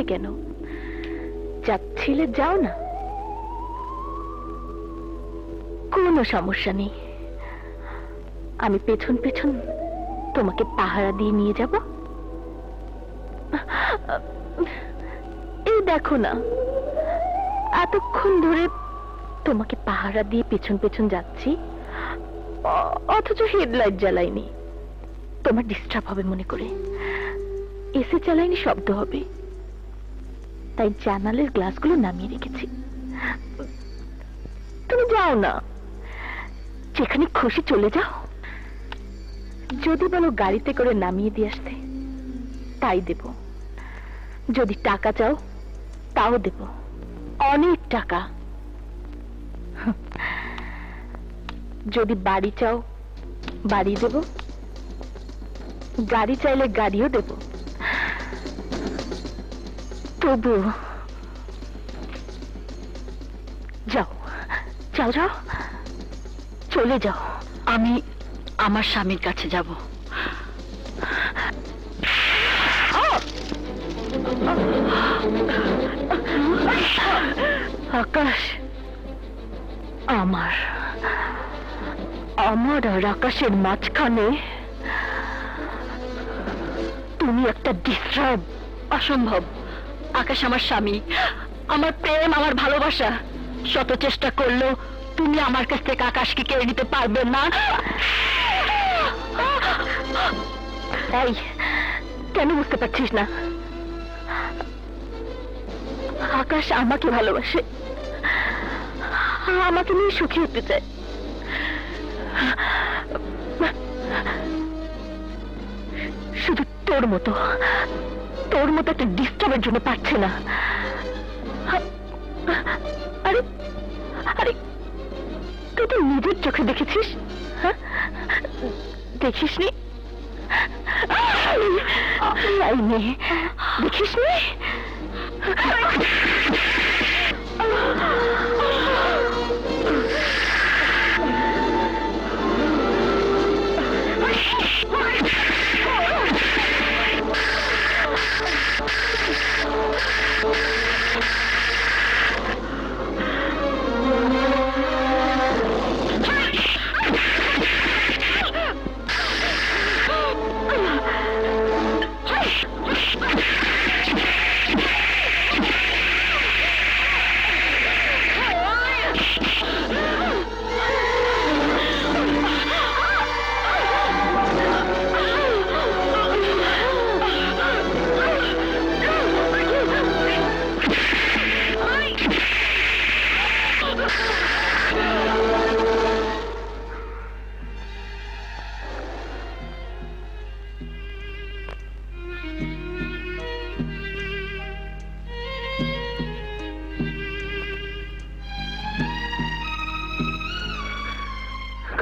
থামলে কেন? যাচ্ছিলে যাও না, কোনো সমস্যা নেই। আমি পেছন পেছন তোমাকে পাহারা দিয়ে নিয়ে যাব। এই দেখো না, এতক্ষণ ধরে তোমাকে পাহারা দিয়ে পেছন পেছন যাচ্ছি, অথচ হেডলাইট জ্বালাইনি। তোমার ডিস্টার্ব হবে মনে করে এসি চালাইনি, শব্দ হবে, তাই জানালের গ্লাসগুলো নামিয়ে রেখেছি। তুমি যাও না, যেখানে খুশি চলে যাও। যদি বলো গাড়িতে করে নামিয়ে দিয়ে আসতে, তাই দেব। যদি টাকা চাও তাও দেব, অনেক টাকা। যদি বাড়ি চাও বাড়ি দেব, গাড়ি চাইলে গাড়িও দেব। তবু যাও যাও যাও, চলে যাও। আমি আমার স্বামীর কাছে যাব। আকাশ আমার, আমার আর আকাশের মাঝখানে তুমি একটা ডিস্টার্ব। অসম্ভব। আকাশ আমার স্বামী, আমার প্রেম, আমার ভালোবাসা। শত চেষ্টা করলেও তুমি আমার কাছ থেকে আকাশকে কেড়ে নিতে পারবে না। তাই কেন বুঝতে পারছিস না? আকাশ আমাকে ভালোবাসে, আমাকে নিয়ে সুখী হতে চায়। শুধু তোর মতো একটা ডিস্টার্বের জন্য পারছে না। আরে আরে, তুই তো নিজের চোখে দেখেছিস, হ্যাঁ? দেখিস নি? দেখিস নি?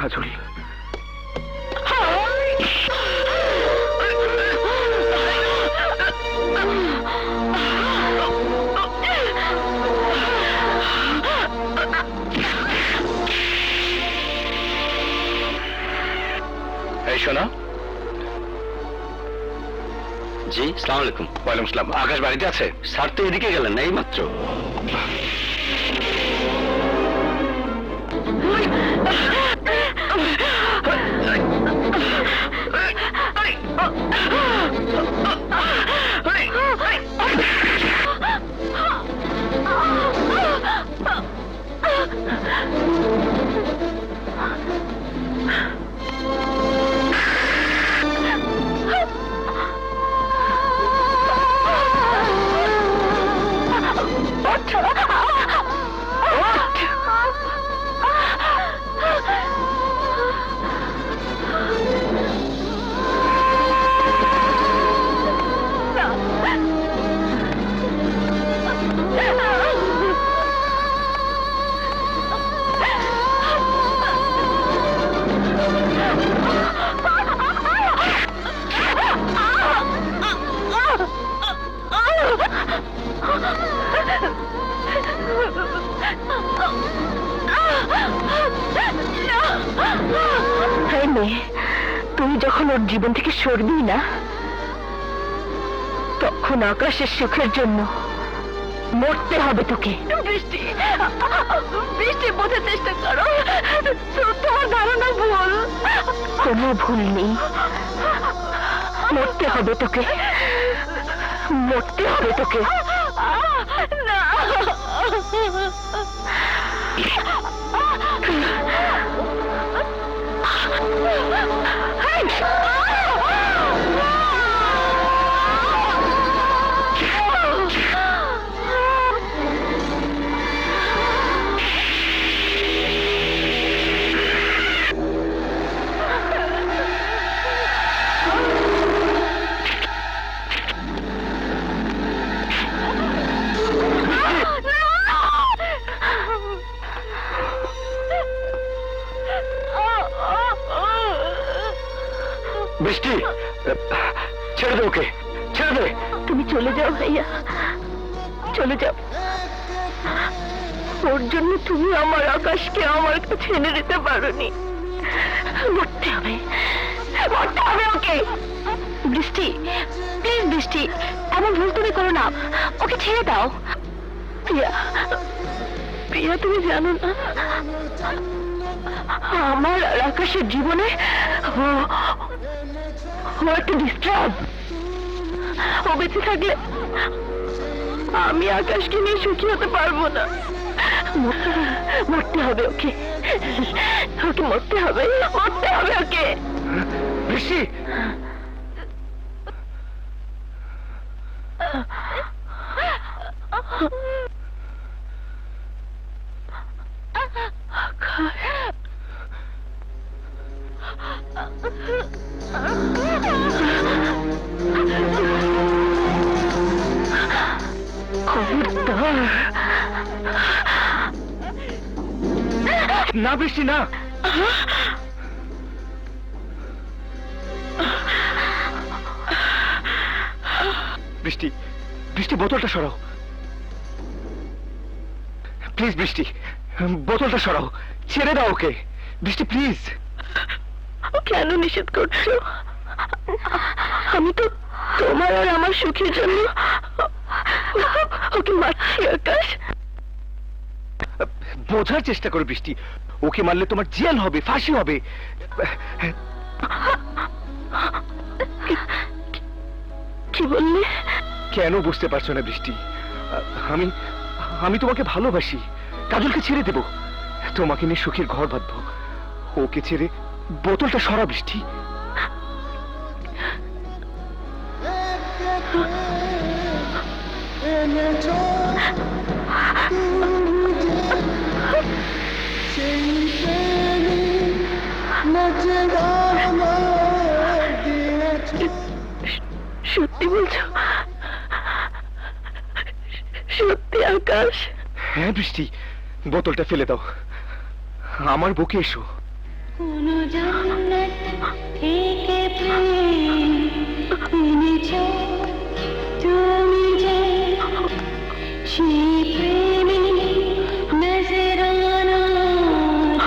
কাজল, এই শোনো। জি, আসসালামু আলাইকুম। ওয়ালাইকুম আসসালাম। আকাশ বাড়িতে আছে? স্যার তো এদিকে গেলেন না, এই মাত্র। তুমি যখন ওর জীবন থেকে সরবি না, তখন আকাশের সুখের জন্য মরতে হবে তোকে। বৃষ্টি, বৃষ্টি বোঝার চেষ্টা করো, তোমার ধারণা ভুল। কোনো ভুল নেই, মরতে হবে তোকে, মরতে হবে তোকে। না, বৃষ্টি, ছেড়ে দে ওকে, ছেড়ে দে। তুমি চলে যাও ভাইয়া, চলে যাও। ওর জন্য তুমি আমার আকাশকে আমার কাছে এনে দিতে পারোনি। মরতে হবে, মরতে হবে ওকে। বৃষ্টি, প্লিজ বৃষ্টি, এমন ভুল তুমি করো না, ওকে ছেড়ে দাও। প্রিয়া, প্রিয়া তুমি জানো না, আমার আর আকাশের জীবনে ও একটা ডিস্টার্ব। ও বেঁচে থাকলে আমি আকাশকে নিয়ে সুখী হতে পারবো না। মরতে হবে ওকে, ওকে মরতে হবে, মরতে হবে ওকে। বৃষ্টি, খবরদার না বৃষ্টি না। বৃষ্টি, বৃষ্টি বোতলটা সরাও প্লিজ। বৃষ্টি, বোতলটা সরাও, ছেড়ে দাও ওকে। বৃষ্টি প্লিজ। কেন নিষেধ করছো? আমি তো তোমার আর আমার সুখের জন্য ওকে মারছি আকাশ। বোঝার চেষ্টা করো বৃষ্টি, ওকে মারলে তোমার জেল হবে, ফাঁসি হবে। কি বললে? কেন বুঝতে পারছো না বৃষ্টি? আমি আমি তোমাকে ভালোবাসি। কাজলকে ছেড়ে দেব, তোমাকে নিয়ে সুখের ঘর বাঁধবো। ওকে ছেড়ে বোতলটা সরা বৃষ্টি। সত্যি বলছো? সত্যি আকাশ? হ্যাঁ বৃষ্টি, বোতলটা ফেলে দাও, আমার বুকে এসো। কোনো জান্নাত থেকে প্রেম এনেছো তুমি যে, সেই প্রেমে নজরানা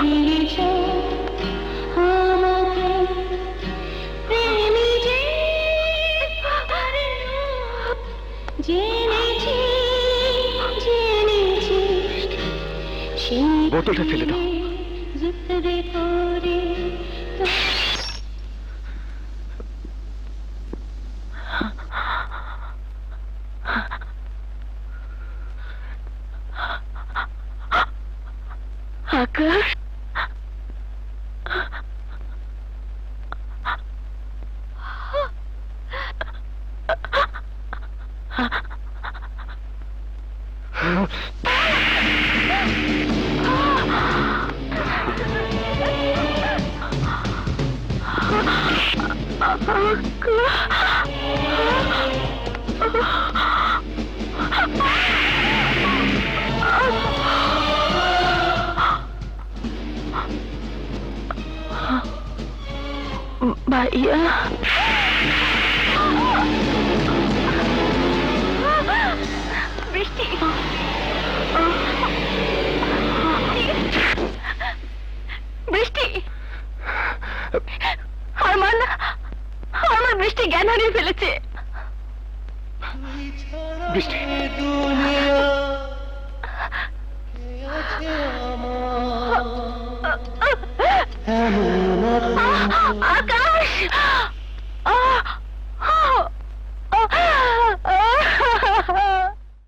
দিয়েছো আমাকে। প্রেমী যে জেনেছি, জেনেছি সেই বোতলটা ফেলে দাও। জিতরে করে আকাশ, ভাইয়া বৃষ্টি, বৃষ্টি, আমার বৃষ্টি জ্ঞান হারিয়ে ফেলেছে। বৃষ্টি, আকাশ